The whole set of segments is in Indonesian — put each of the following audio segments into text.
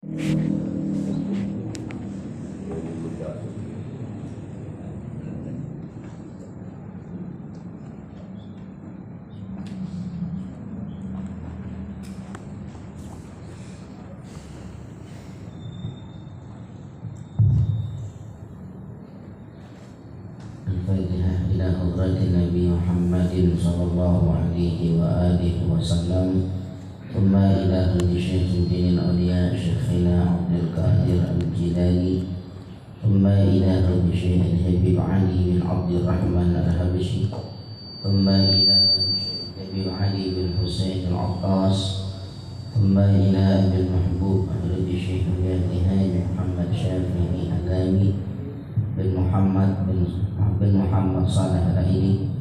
Al-Fatihah ila hadratin Nabi Muhammadin sallallahu alaihi wa alihi wa sallam. Thumma ila hadhi Syekhuddin al-Awliya Syekhina Abdul Qadir al-Jilani. Thumma ila hadhi Syekh Habib Ali bin Abdul Rahman al-Habashi. Thumma ila hadhi Syekh Habib Ali bin Husain al-Attas. Thumma ila Abil Mahbub hadhi Syekh Haji Muhammad Syafi'i Adami bin Muhammad Saleh Al-Aini,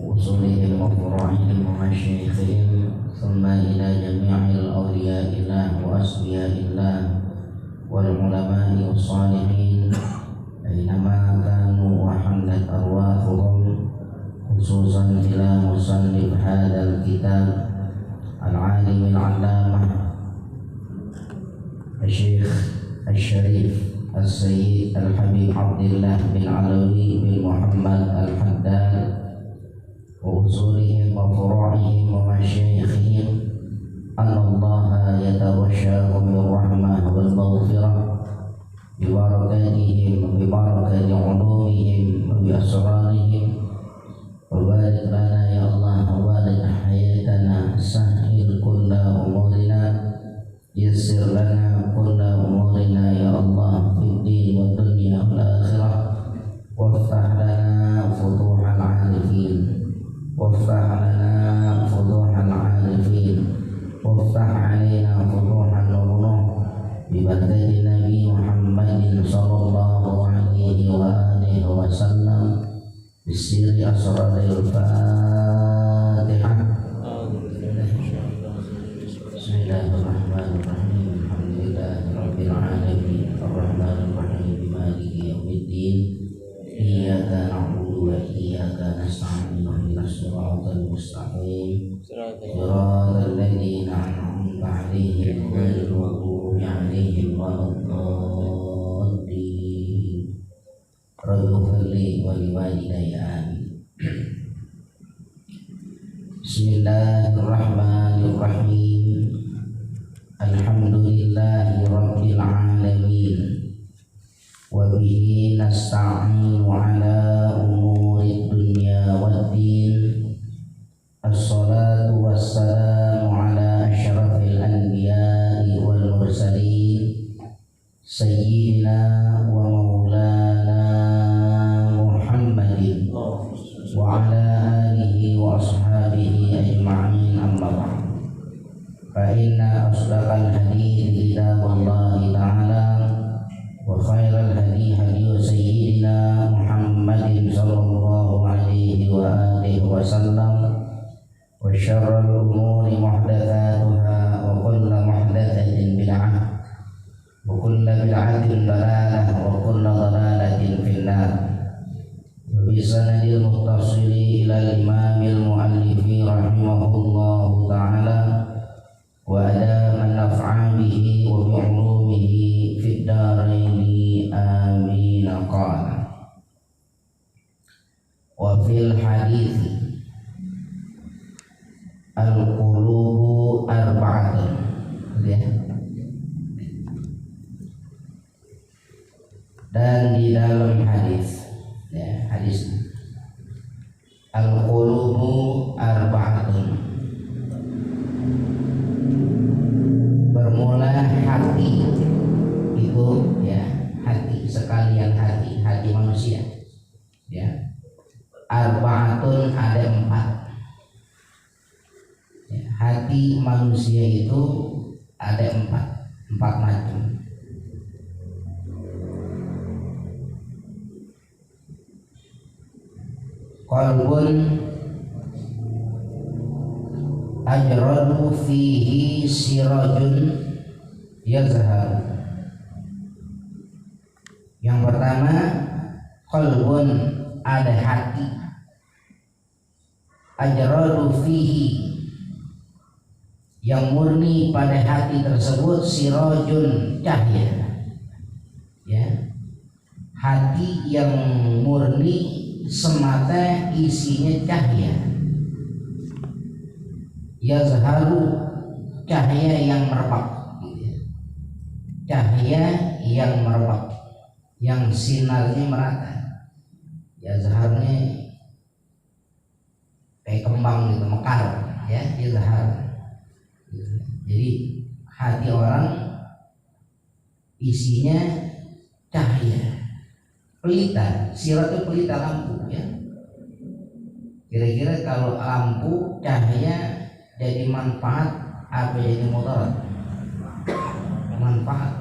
usulihim wa furu'ihim wa masyayikhihim. Thumma ila jami'il awliya'illah wa asfiya'illah wal ulama'i wa salihin aynama kanu wa hamlat arwafuhum, khususan ila musannif hadal kitab al-alim al-allamah al-syekh al-syarif Al-Sayyid Al-Habib Abdullah bin Alawi bin Muhammad Al-Haddad wa usulihim wa furu'ihim wa masyayikhihim annallaha yatawashshahum birrahmah wal maghfirah bi barakatihim bi barakati ulumihim wa bi asrarihim. Wa barik lana ya Allah wa barik hayatana, sahil kulla umurina, yassir lana kulla umurina ya Allah fid din wa dunya wal akhirah. Waftah lana futuhal arifin, waftah lana futuhal arifin, waftah alaina futuhal nurun bi barakati Nabi Muhammadin sallallahu alaihi wa alihi wa sallam bisiri asraril Fatihah. Bismillahirrahmanirrahim. Alhamdulillahirabbil alamin, arrahmanir rahim, maliki yaumiddin. Iyyaka na'budu wa iyyaka nasta'in, ihdinas siratal mustaqim, siratal ladzina an'amta 'alaihim ghairil maghdubi 'alaihim waladdallin. Rabbighfirli wa liwalidayya amin. Bismillahirrahmanirrahim. Alhamdulillahi rabbil alamin, wa bihi nasta'inu ala umuri dunya waddin. Assalatu wassalamu ala asyrafil anbiya'i wal mursalin, sayyidina wa maulana Muhammadin wa ala alihi wa ashabihi ajma'in, amma ba'd. Fa inna asdaqal hadithi kitabullahi ta'ala wa khairal hadi hadi sayyidina Muhammadin sallallahu alaihi wa alihi wa sallam, wa syarrul umuri muhdatsatuha wa kullu muhdatsatin bid'ah wa kullu bid'atin dalalah wa kullu dalalatin finnar. Wa bi sanadil muttasili ila al-imamil muallifi rahimahullahu ta'ala wa adaman naf'a bihi wa bi ulumihi fid daraini amin. Qala wa fil hadits al-qulubu arba'atun, ya. Dan di dalam hadis, ya, hadis al-qulubu arba'atun, bermula hati itu, ya, hati sekalian, hati manusia, ya. Arba'atun, ada 4, ya, hati manusia itu ada 4 macam. Qalbun ajradu fihi sirajun yazhar. Yang pertama, qalbun, ada hati, ajradu fihi, Yang murni pada hati tersebut sirajun, cahaya. Ya. Hati yang murni semata isinya cahaya. Yazharu, cahaya yang merebak. Cahaya yang merebak, yang sinarnya merata. Yazharnya kayak kembang gitu, mekar, ya, yazhar. Jadi hati orang isinya cahaya, pelita. Sirat itu pelita lampu, ya. Kira-kira kalau lampu cahaya jadi manfaat apa jadi mudarat? Manfaat.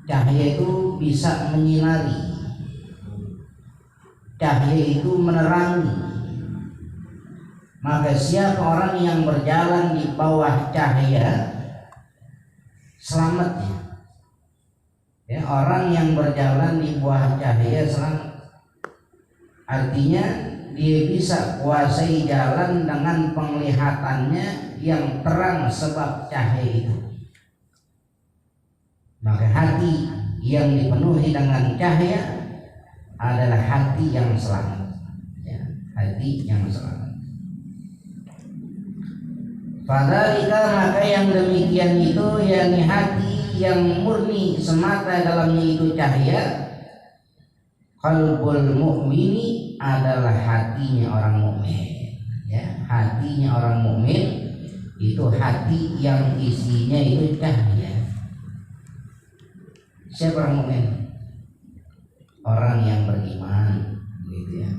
Cahaya itu bisa menyinari, cahaya itu menerangi. Maka siapa orang yang berjalan di bawah cahaya, selamatnya. Ya, orang yang berjalan di bawah cahaya selamat. Artinya dia bisa kuasai jalan dengan penglihatannya yang terang sebab cahaya itu. Maka hati yang dipenuhi dengan cahaya adalah hati yang selamat, ya, hati yang selamat. Fadzalika, maka yang demikian itu, yakni hati yang murni semata dalamnya itu cahaya. Qalbul mu'mini adalah hatinya orang mukmin, ya, hatinya orang mukmin itu hati yang isinya itu cahaya. Siapa orang mukmin? Orang yang beriman, gitu ya.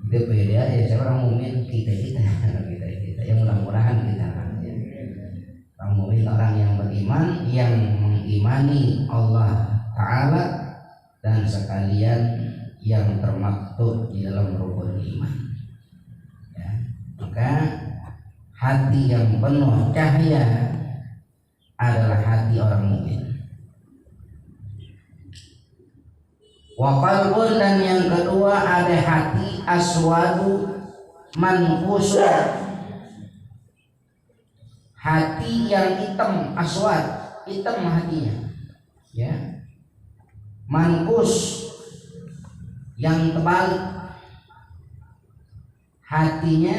Itu beda ya. Siapa orang mukmin? Kita yang mudah-mudahan kita, ya. Orang mukmin orang yang beriman, yang mengimani Allah Ta'ala dan sekalian yang termaktub di dalam rukun iman, ya. Maka hati yang penuh cahaya adalah hati orang mukmin. Wa qalbun, dan yang kedua ada hati aswadu manfusu, hati yang hitam, aswad, hitam hatinya, ya. Mankus, yang terbalik, hatinya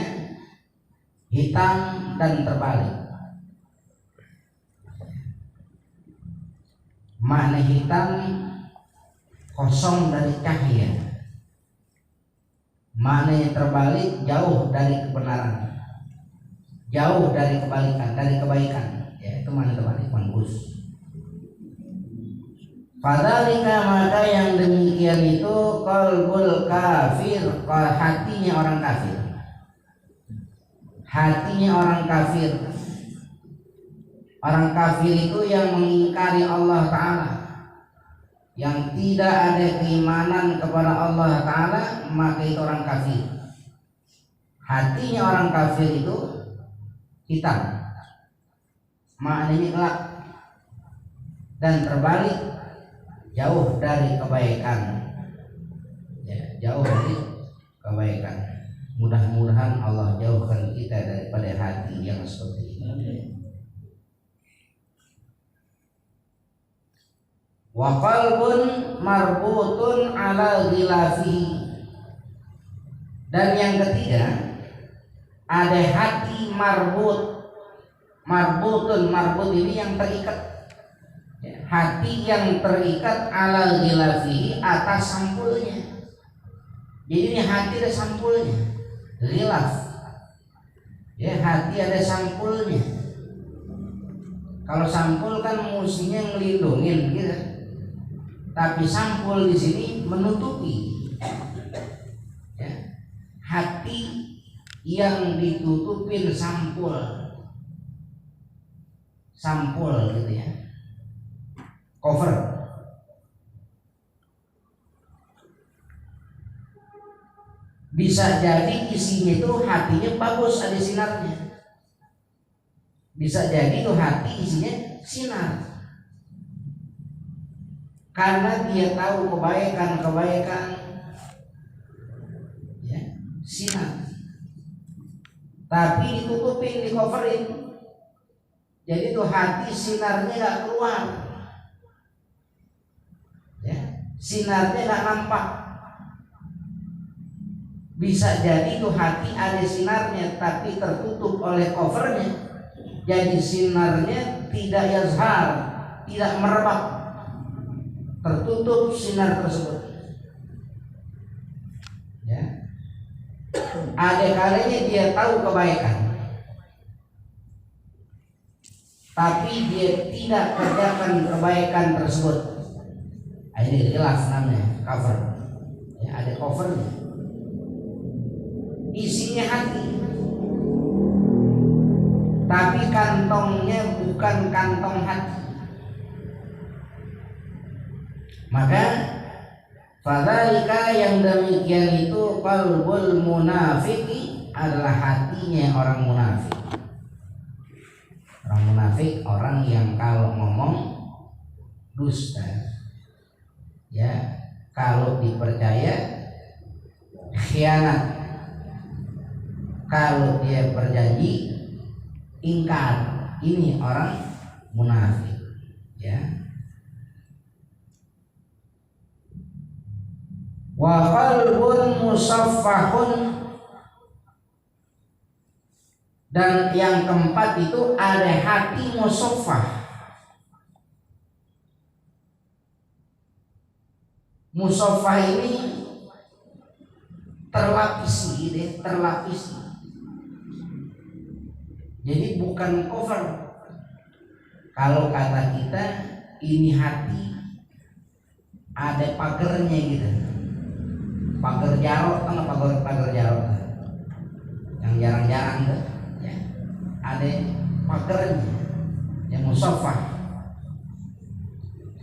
hitam dan terbalik. Makna hitam, kosong dari cahaya. Maknanya terbalik, jauh dari kebenaran, jauh dari kebalikan, dari kebaikan, ya, itu makna terbalik, mangus. Fadzalika, maka yang demikian itu qalbul kafir, hatinya orang kafir. Hatinya orang kafir. Orang kafir itu yang mengingkari Allah Ta'ala, yang tidak ada keimanan kepada Allah Ta'ala, maka itu orang kafir. Hatinya orang kafir itu hitam, maknanya gelap dan terbalik, jauh dari kebaikan, ya, jauh dari kebaikan. Mudah-mudahan Allah jauhkan kita daripada hati yang seperti ini. Wa qalbun marbutun ala ghilafihi, dan yang ketiga ada hati marbut. Marbutun, marbut ini yang terikat, ya, hati yang terikat ala ghilafihi, atas sampulnya. Jadi ini hati ada sampulnya, ghilaf, ya, hati ada sampulnya. Kalau sampul kan musuhnya ngelindungin, gitu. Tapi sampul di sini menutupi, ya. Hati yang ditutupin sampul, sampul gitu ya, cover. Bisa jadi isinya itu hatinya bagus, ada sinarnya. Bisa jadi itu hati isinya sinar, karena dia tahu kebaikan-kebaikan, ya, sinar. Tapi ditutupin, di coverin, Jadi tuh hati sinarnya nggak keluar, ya, sinarnya nggak nampak. Bisa jadi tuh hati ada sinarnya tapi tertutup oleh covernya, jadi sinarnya tidak yazhar, tidak merebak, tertutup sinar tersebut. Ya. Ada kalanya dia tahu kebaikan, tapi dia tidak kerjakan kebaikan tersebut. Ini jelas namanya cover. Ya, ada covernya. Isinya hati, tapi kantongnya bukan kantong hati. Maka fadzalika yang demikian itu qalbul munafiki adalah hatinya orang munafik. Orang munafik orang yang kalau ngomong dusta, ya, kalau dipercaya khianat, kalau dia berjanji ingkar. Ini orang munafik, ya. Wa qalbun musaffahun, dan yang keempat itu ada hati musaffah. Musaffah ini terlapisi, terlapisi. Jadi bukan cover. Kalau kata kita ini hati ada pagernya gitu. Pagar jarot, kan pagar jarot yang jarang-jarang tuh, ya. Ada pagarnya yang musaffah.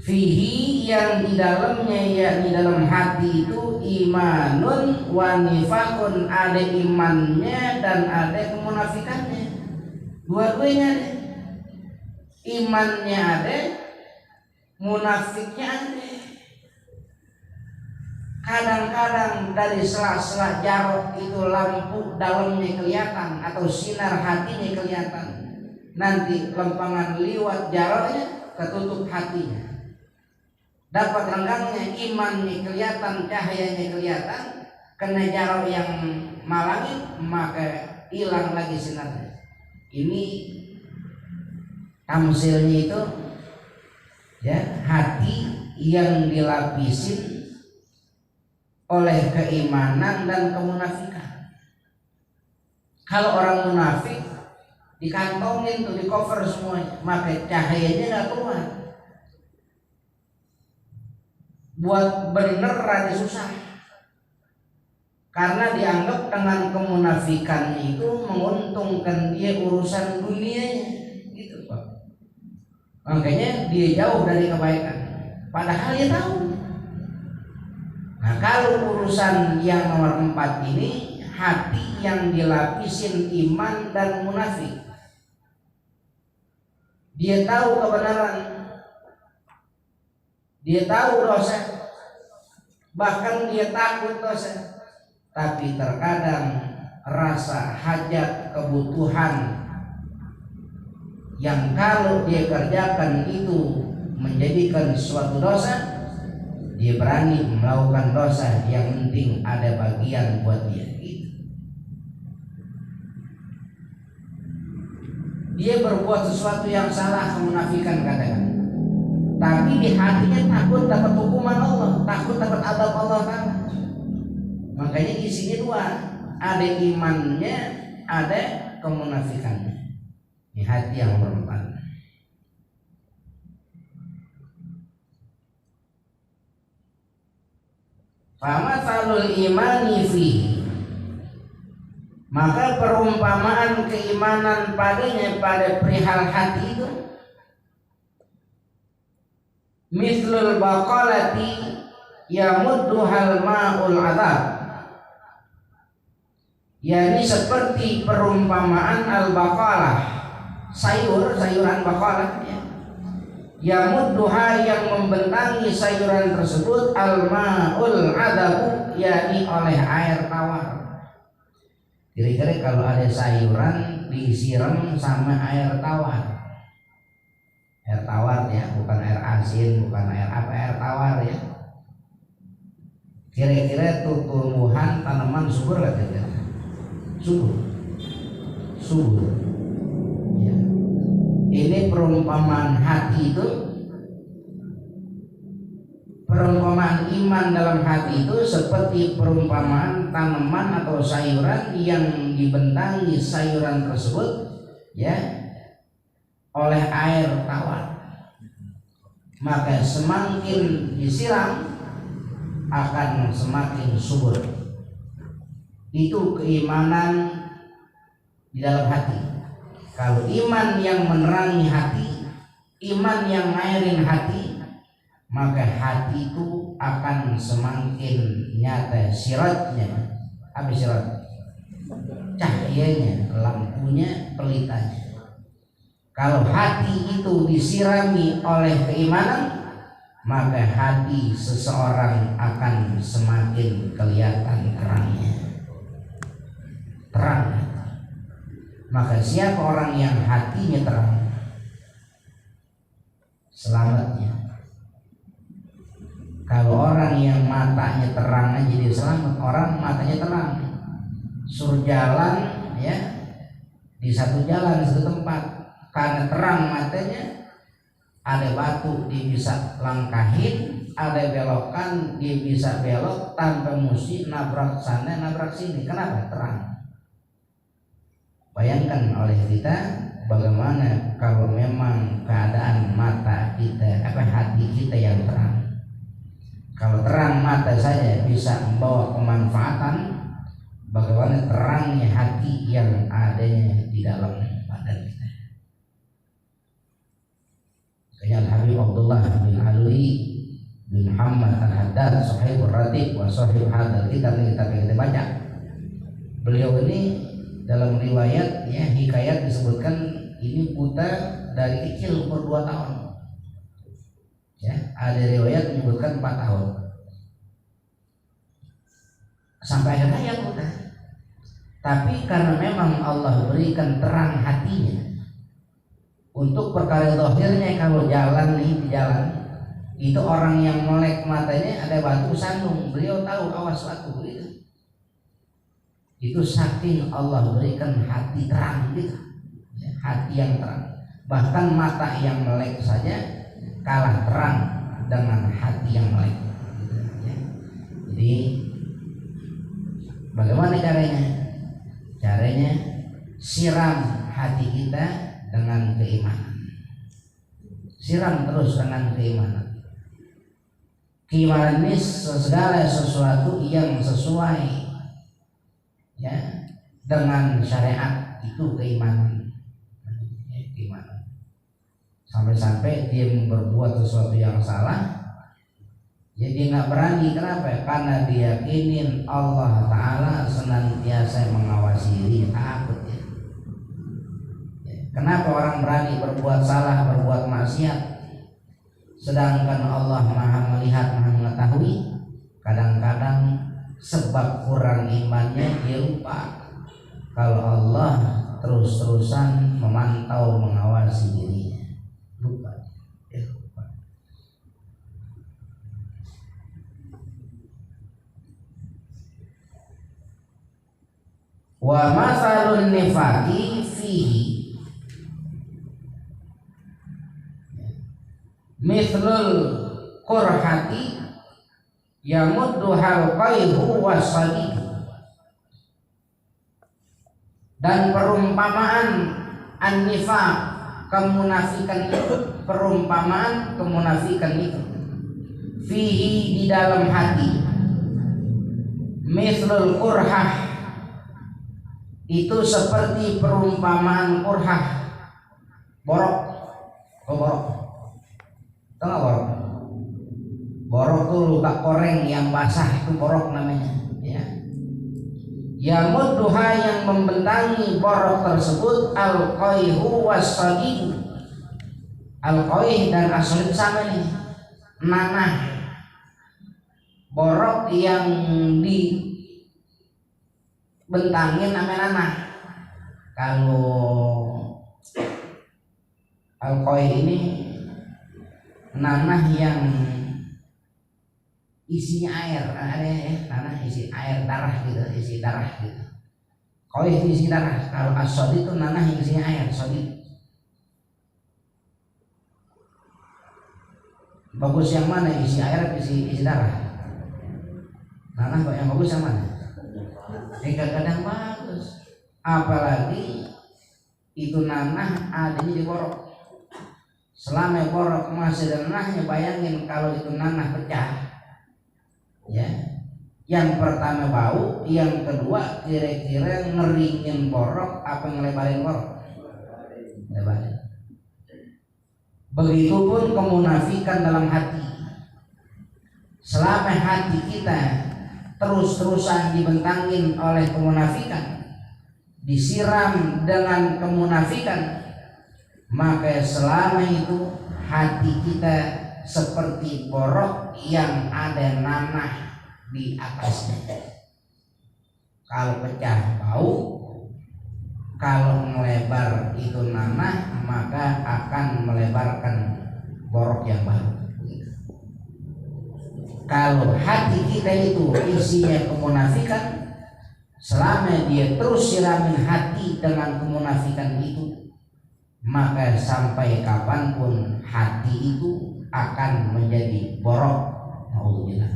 Fihi, yang di dalamnya, ya, di dalam hati itu imanun wa nifakun, ada imannya dan ada kemunafikannya. Dua-duanya ada. Imannya ada, munafiknya ada. Kadang-kadang dari sela-sela jarot itu lampu dalamnya kelihatan atau sinar hatinya kelihatan. Nanti lempangan liwat jarotnya ketutup hatinya. Dapat renggangnya imannya kelihatan, cahayanya kelihatan, kena jarot yang malangin maka hilang lagi sinarnya. Ini tamsilnya itu, ya, hati yang dilapisin oleh keimanan dan kemunafikan. Kalau orang munafik dikantongin tuh, di cover semuanya, maka cahayanya nggak keluar. Buat bener rada susah, karena dianggap dengan kemunafikan itu menguntungkan dia urusan dunianya, gitu Pak. Makanya dia jauh dari kebaikan, padahal dia tahu. Nah, kalau urusan yang nomor 4 ini, hati yang dilapisin iman dan munafik. Dia tahu kebenaran, dia tahu dosa, bahkan dia takut dosa, tapi terkadang rasa hajat kebutuhan yang kalau dia kerjakan itu menjadikan suatu dosa, dia berani melakukan dosa, yang penting ada bagian buat dia. Dia berbuat sesuatu yang salah, kemunafikan katakan, tapi di hatinya takut dapat hukuman Allah, takut dapat adab Allah Ta'ala. Makanya isinya dua, ada imannya, ada kemunafikannya. Ini hati yang berempat. Famathalul imani fihi, maka perumpamaan keimanan padanya pada perihal hati itu mislul baqalati yamudduhal ma'ul adab, yakni seperti perumpamaan al-baqalah, sayuran baqalah, ya. Yamudduha, yang membentangi sayuran tersebut, al-ma'ul adabu, yakni oleh air tawar. Kira-kira kalau ada sayuran disiram sama air tawar, air tawar ya, bukan air asin, bukan air apa, air tawar ya. Kira-kira tuh tumbuhan tanaman subur gak kira-kira? Subur ya. Ini perumpamaan hati itu, perumpamaan iman dalam hati itu seperti perumpamaan tanaman atau sayuran yang dibentangi sayuran tersebut ya oleh air tawar. Maka semakin disiram akan semakin subur. Itu keimanan di dalam hati. Kalau iman yang menerangi hati, iman yang ngairin hati, maka hati itu akan semakin nyata siratnya. Apa sirat? Cahayanya, lampunya, pelitanya. Kalau hati itu disirami oleh keimanan, maka hati seseorang akan semakin kelihatan terangnya. Terang. Maka siapa orang yang hatinya terang, selamatnya. Kalau orang yang matanya terang aja dia selamat, orang matanya terang, suruh jalan ya di satu jalan, di satu tempat, karena terang matanya, ada batu dia bisa langkahin, ada belokan dia bisa belok tanpa mesti nabrak sana nabrak sini. Kenapa? Terang. Bayangkan oleh kita bagaimana kalau memang keadaan mata kita, hati kita yang terang. Kalau terang mata saja bisa membawa kemanfaatan, bagaimana terangnya hati yang adanya di dalam badan kita. Kaya Habib Abdullah bin Alwi bin Muhammad Al-Haddad Sahibur Ratib wa Sahib Hadal kitab ini kita baca. Beliau ini dalam riwayat ya hikayat disebutkan ini buta dari kecil umur 2 tahun. Ya, ada riwayat menyebutkan 4 tahun. Sampai akhir hayat buta. Tapi karena memang Allah berikan terang hatinya untuk perkara zahirnya, kalau jalan nih di jalan itu orang yang melek matanya ada batu sandung, beliau tahu awas batu gitu. Itu saking Allah berikan hati terang gitu ya, hati yang terang. Bahkan mata yang melek saja kalah terang dengan hati yang melek gitu, ya. Jadi bagaimana caranya? Caranya siram hati kita dengan keimanan. Siram terus dengan keimanan. Keimanan ini segala sesuatu yang sesuai ya dengan syariat, itu keimanan. Ya, keimanan. Sampai-sampai dia berbuat sesuatu yang salah, ya dia nggak berani. Kenapa? Karena dia yakinin Allah Ta'ala senantiasa mengawasi diri, takut ya. Kenapa orang berani berbuat salah, berbuat maksiat, sedangkan Allah Maha melihat, Maha mengetahui? Kadang-kadang sebab kurang imannya dia lupa kalau Allah terus-terusan memantau, mengawasi dirinya. Lupa. Wa masalun nifaqi fihi mithlul qurhati yamuddu halqaihu wasadid. Dan perumpamaan an-nifaq, kemunafikan itu, perumpamaan kemunafikan itu fihi, di dalam hati, mithlul qurhah, itu seperti perumpamaan qurhah, borok. Borok, tahu nggak borok? Borok tuh luka koreng yang basah, itu borok namanya ya. Yamudduha, yang membentangi borok tersebut, al-qaihu was-sadid. Al-qaih dan as-sadid sama nih, nanah. Borok yang dibentangin namanya nanah. Kalau al-qaih ini nanah yang isinya air, ada nanah isi air darah gitu, isi darah gitu. Kalau isi darah, kalau as-sodid itu nanah yang isinya air, sodid. Bagus yang mana, isi air atau isi darah? Nanah yang bagus yang mana? Kadang-kadang bagus, apalagi itu nanah adanya di borok. Selama borok masih ada nanahnya, bayangin kalau itu nanah pecah. Ya, yang pertama bau, yang kedua kira-kira ngeringin borok apa ngelebarin borok? Lebarin. Begitupun kemunafikan dalam hati. Selama hati kita terus-terusan dibentangin oleh kemunafikan, disiram dengan kemunafikan, maka selama itu hati kita seperti borok yang ada nanah di atasnya. Kalau pecah bau, kalau melebar itu nanah, maka akan melebarkan borok yang baru. Kalau hati kita itu isinya kemunafikan, selama dia terus siramin hati dengan kemunafikan itu, maka sampai kapanpun hati itu akan menjadi borok. Alhamdulillah.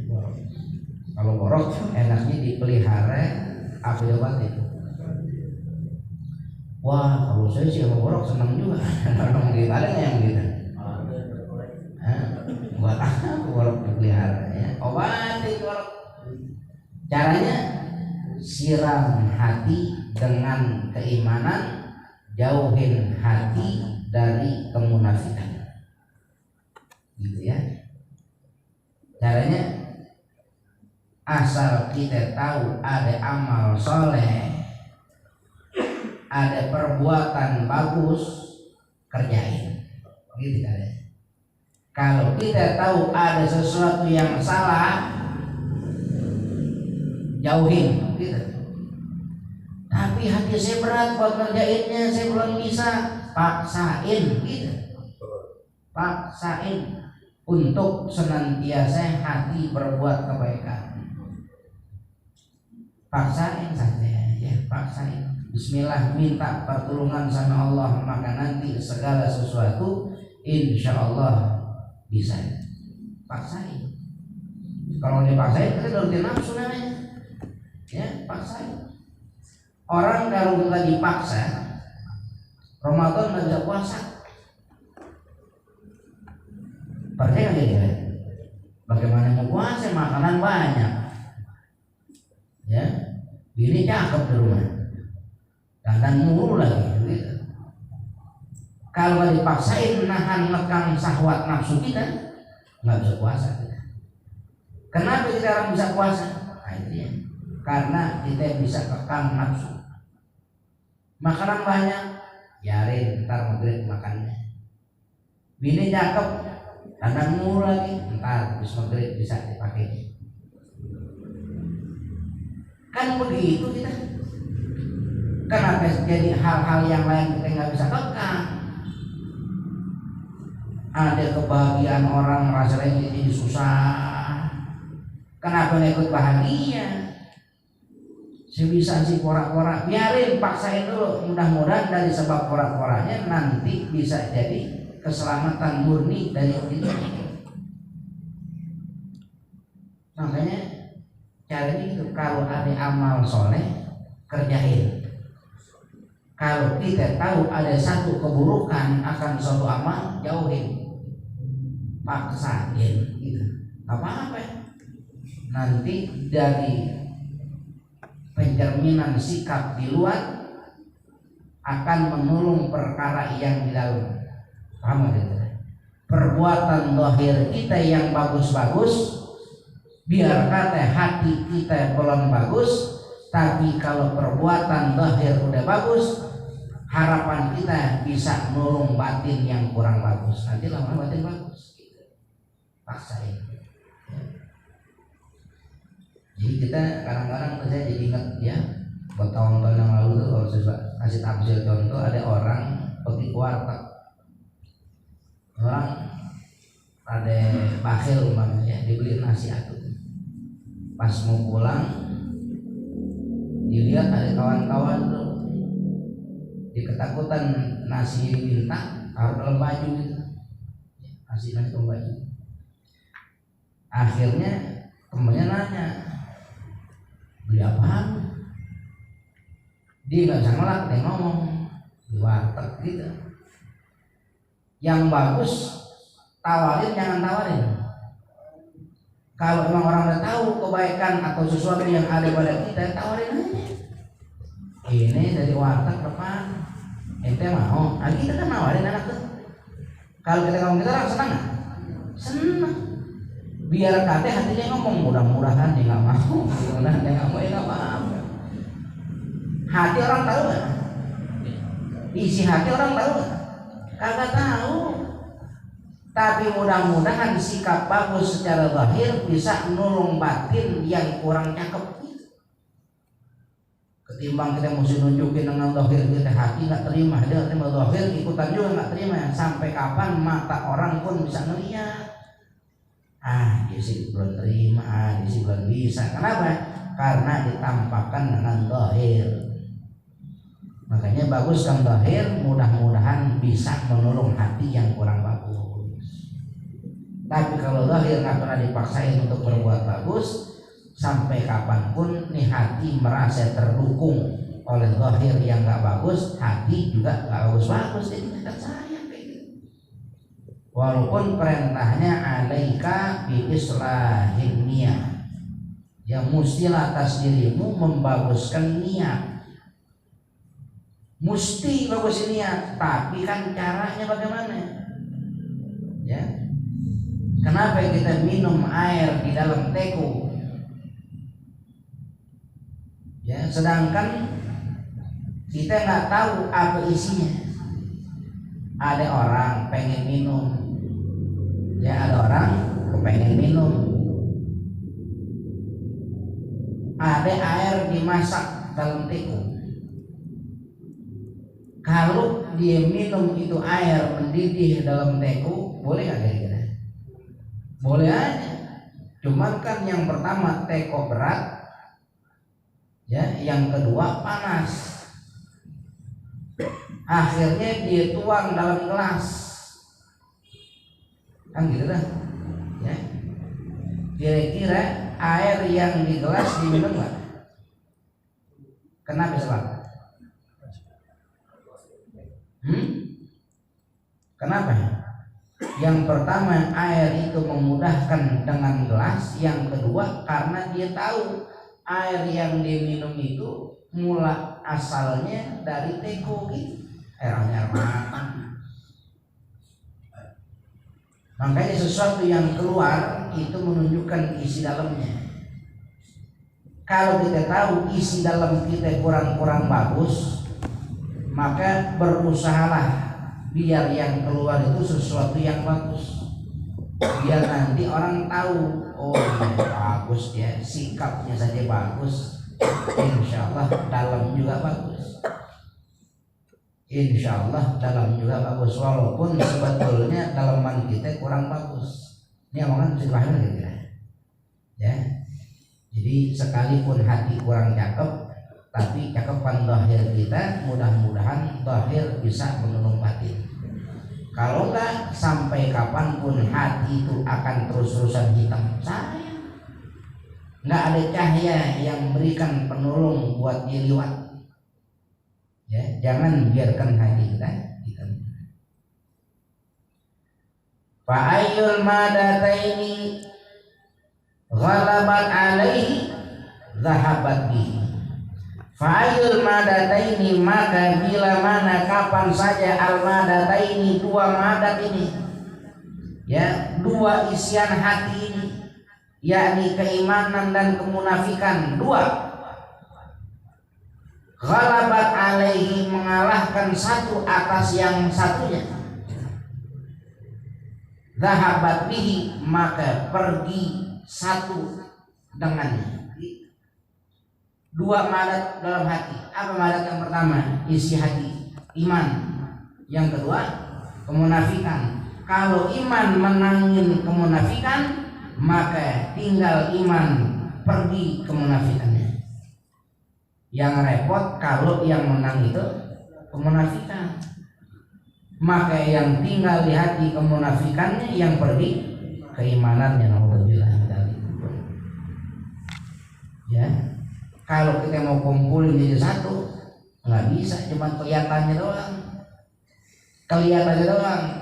Borok. Kalau borok enaknya dipelihara, apa obat itu? Wah, kalau saya sih sama borok senang juga. Kalau gitu ada nggak yang gitu? Buat apa borok dipelihara? Ya, obat itu borok. Caranya siram hati dengan keimanan, jauhin hati dari kemunafikan, gitu ya. Caranya asal kita tahu ada amal soleh, ada perbuatan bagus, kerjain, gitu kan. Kalau kita tahu ada sesuatu yang salah, jauhin, gitu. Tapi hati saya berat buat ngerjainnya, saya belum bisa, paksain, gitu. Paksain untuk senantiasa hati berbuat kebaikan. Paksain saja, ya, paksain. Bismillah, minta pertolongan sama Allah, maka nanti segala sesuatu insya Allah bisa. Paksain. Kalau dipaksain kita nurutin nafsu namanya. Ya, paksain. Orang kalau kita dipaksa, Ramadan nggak bisa puasa. Percaya nggak dia? Bagaimana mau puasa? Makanan banyak. Ya, ini cakep di rumah. Kadang mulu lagi. Gitu. Kalau dipaksain nahan ngekang syahwat nafsu kita, nggak bisa puasa kita. Kenapa kita orang bisa puasa? Nah, itu ya. Karena kita bisa kekang nafsu. Makanan banyak, biarin ntar maghrib makannya. Bini cakep, kadang mulu lagi, ntar habis maghrib bisa dipakai. Kan begitu kita. Kenapa jadi hal-hal yang lain kita nggak bisa kekang? Ada kebahagiaan orang merasa jadi susah. Kenapa nggak ikut bahagia? Sebisa si porak-porak, biarin, paksain dulu. Mudah-mudahan dari sebab porak-poraknya nanti bisa jadi keselamatan murni dari diri. Makanya caranya itu, kalau ada amal soleh kerjain. Kalau kita tahu ada satu keburukan akan suatu amal, jauhin, paksain, gitu. Gak apa-apa. Nanti dari pencerminan sikap di luar akan menulung perkara yang di dalam. Paham gitu? Perbuatan zahir kita yang bagus-bagus, biar kata hati kita belum bagus, tapi kalau perbuatan zahir udah bagus, harapan kita bisa nulung batin yang kurang bagus. Nanti lama-lama batin bagus. Paksain. Jadi kita kadang-kadang saya jadi ingat ya, buat tahun-tahun yang lalu tuh kalau saya kasih tampil contoh, ada orang pergi ke warteg. Orang ada bakhil umpamanya dibeli nasi atuh. Pas mau pulang dilihat ada kawan-kawan tuh diketakutan nasi minta taruh dalam baju gitu. Nasi dalam baju. Akhirnya temennya nanya, beli apaan? Dia nggak bisa ngelak, dia ngomong di warteg gitu. Yang bagus tawarin, jangan tawarin. Kalau emang orang udah tahu kebaikan atau sesuatu yang ada pada kita, tawarin aja. Ini dari warteg depan, ente mau? Kita kan nawarin anak tuh. Kalau kita ngomong kita orang senang nggak? Senang. Biar kate hatinya ngomong mudah-mudahan dia nggak mau, mudah-mudahan dia nggak mau, ya nggak apa-apa. Hati orang tahu nggak? Isi hati orang tahu nggak? Kagak tahu. Tapi mudah-mudahan sikap bagus secara zahir bisa menolong batin yang kurang cakep. Ketimbang kita mesti nunjukin dengan zahir kita, hati nggak terima, dia terima zahir ikutan juga nggak terima. Sampai kapan mata orang pun bisa ngeliat. Dia sih belum terima, dia sih belum bisa. Kenapa? Karena ditampakkan dengan zahir. Makanya bagus kan zahir, mudah-mudahan bisa menolong hati yang kurang bagus. Tapi kalau zahir nggak pernah dipaksain untuk berbuat bagus, sampai kapanpun nih hati merasa terdukung oleh zahir yang nggak bagus, hati juga nggak bagus-bagus. Jadi kita sayang kayak gitu. Walaupun perintahnya alaika bi islahin niyah, ya mustilah atas dirimu membaguskan niat. Mesti bagus niat, tapi kan caranya bagaimana? Ya. Kenapa kita minum air di dalam teko? Ya, sedangkan kita nggak tahu apa isinya. Ada orang pengen minum, ya ada orang kepengen minum. Ada air dimasak dalam teko. Kalau dia minum itu air mendidih dalam teko, boleh nggak kira-kira? Boleh aja. Cuman kan yang pertama teko berat, ya, yang kedua panas. Akhirnya dia tuang dalam gelas, kan gitu dah. Ya. Kira-kira air yang di gelas diminum nggak? Kenapa sebab? Kenapa? Yang pertama air itu memudahkan dengan gelas, yang kedua karena dia tahu air yang dia minum itu mula asalnya dari teko gitu, air matang. Makanya sesuatu yang keluar itu menunjukkan isi dalamnya. Kalau kita tahu isi dalam kita kurang-kurang bagus, maka berusahalah biar yang keluar itu sesuatu yang bagus, biar nanti orang tahu, oh ini bagus ya, sikapnya saja bagus, insya Allah dalam juga bagus, insya Allah dalam juga bagus, walaupun sebetulnya dalaman kita kurang bagus. Ini omongan bisa dipahami kira-kira ya. Jadi sekalipun hati kurang cakep, tapi cakepan zahir kita mudah-mudahan zahir bisa menolong batin. Kalau enggak, sampai kapanpun hati itu akan terus-terusan hitam. Sayang, enggak ada cahaya yang memberikan penolong buat diliwat. Ya, jangan biarkan hati kita hitam. Fa'ayyul madataini ghalabat alaihi zahabat bihi. Fa'ayul madataini, maka bila mana kapan saja al madataini, dua madat ini, ya, dua isian hati ini, yakni keimanan dan kemunafikan, dua, ghalabat alaihi, mengalahkan satu atas yang satunya, zahabat bihi, maka pergi satu dengannya. Dua madat dalam hati. Apa madat yang pertama? Isi hati, iman. Yang kedua, kemunafikan. Kalau iman menangin kemunafikan, maka tinggal iman pergi kemunafikannya. Yang repot kalau yang menang itu kemunafikan, maka yang tinggal di hati kemunafikannya, yang pergi keimanannya. Alhamdulillah. Ya, kalau kita mau kumpulin jadi satu, nggak bisa cuma kelihatannya doang.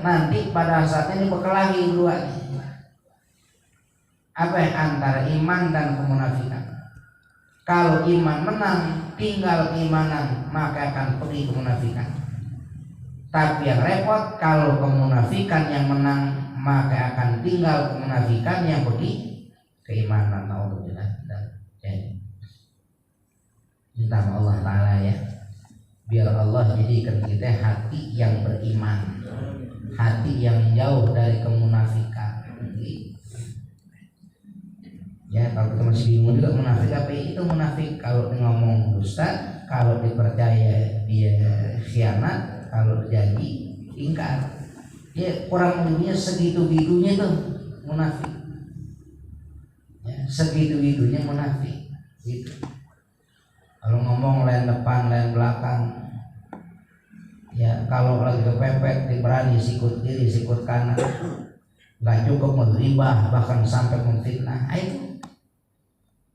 Nanti pada saatnya ini berkelahi dua. Apa antara iman dan kemunafikan? Kalau iman menang, tinggal keimanan, maka akan pergi kemunafikan. Tapi yang repot kalau kemunafikan yang menang, maka akan tinggal kemunafikan, yang pergi keimanan. Alhamdulillah. Minta Allah Ta'ala ya, biar Allah jadikan kita hati yang beriman, hati yang jauh dari kemunafikan. Ya, kalau kita masih bingung juga munafik apa itu munafik. Kalau ngomong dusta, kalau dipercaya dia khianat, kalau janji ingkar. Ya, kurang lebihnya segitu-gitunya tuh munafik. Ya, segitu-gitunya munafik. Gitu. Kalau ngomong lain depan, lain belakang. Ya, kalau lagi kepepet diberani sikut kiri, sikut kanan. Nggak cukup menghibah, bahkan sampai memfitnah. Itu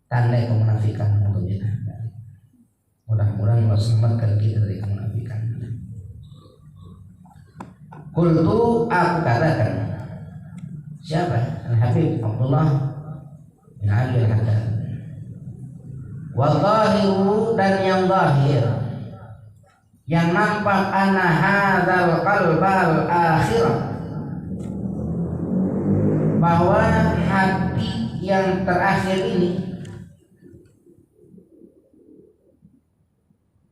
tanda kemunafikan untuk kita. Mudah-mudahan Allah selamatkan kita dari kemunafikan. Qultu, aku katakan. Siapa? Al-Habib Abdullah bin Ali Al-Haddad. Wal zahiru, dan yang zahir, yang nampak, ana hadzal qalbal akhirah, bahwa hati yang terakhir ini,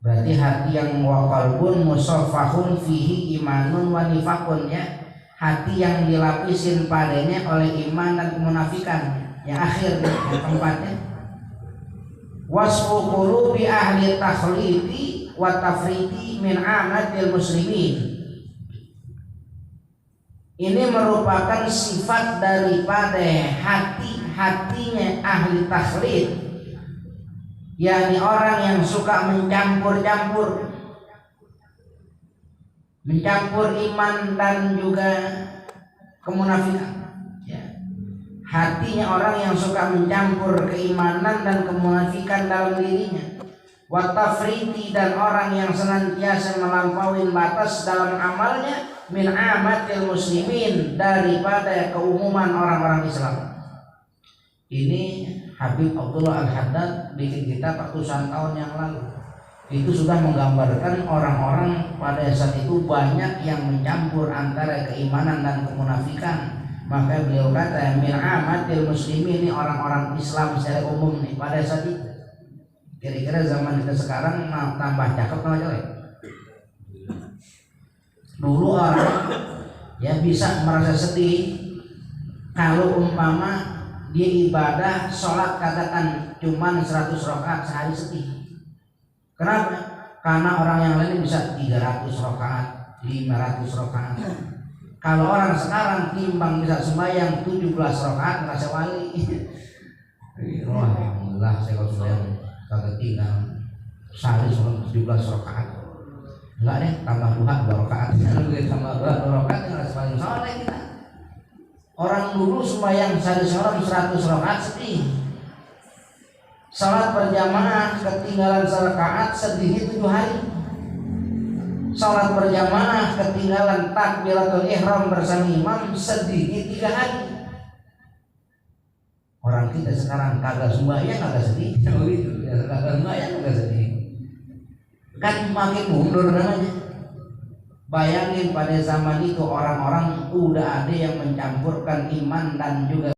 berarti hati yang wa qalbun musaffahun fihi imanun wa nifaqun, ya, hati yang dilapisin padanya oleh iman dan kemunafikan, yang akhir, yang keempatnya. Wasfu qulubi ahli takhliti wa tafriti min amatil muslimin. Ini merupakan sifat daripada hatinya ahli takhlid, yakni orang yang suka mencampur iman dan juga kemunafikan. Hatinya orang yang suka mencampur keimanan dan kemunafikan dalam dirinya. Wa tafriti, dan orang yang senantiasa melampaui batas dalam amalnya, min amatil muslimin, daripada keumuman orang-orang Islam. Ini Habib Abdullah Al-Haddad bikin kitab ratusan tahun yang lalu. Itu sudah menggambarkan orang-orang pada saat itu banyak yang mencampur antara keimanan dan kemunafikan. Maka beliau kata min amatil muslimin, ini orang-orang Islam secara umum nih pada saat itu. Kira-kira zaman kita sekarang tambah cakep tambah jelek. Dulu orang ya bisa merasa sedih kalau umpama dia ibadah sholat katakan cuman 100 rakaat sehari, sedih. Kenapa? Karena orang yang lain bisa 300 rakaat, 500 rakaat. Kalau orang sekarang timbang bisa sembahyang 17 rakaat merasa wali. Alhamdulillah, saya kalau sembahyang kagak tinggal sehari sholat 17 rakaat. Enggak deh, tambah 2 rakaat. Tambah 2 rakaat merasa paling soleh kita. Orang dulu sembahyang sehari sholat 100 rakaat sedih. Salat berjamaah ketinggalan serakaat sedihnya 7 hari. Salat berjamaah ketinggalan takbiratul ihram bersama imam sedihnya 3 hari. Orang kita sekarang kagak sembahyang kagak sedih, kagak sembahyang kagak sedih. Kan makin mundur namanya. Bayangin pada zaman itu orang-orang udah ada yang mencampurkan iman dan juga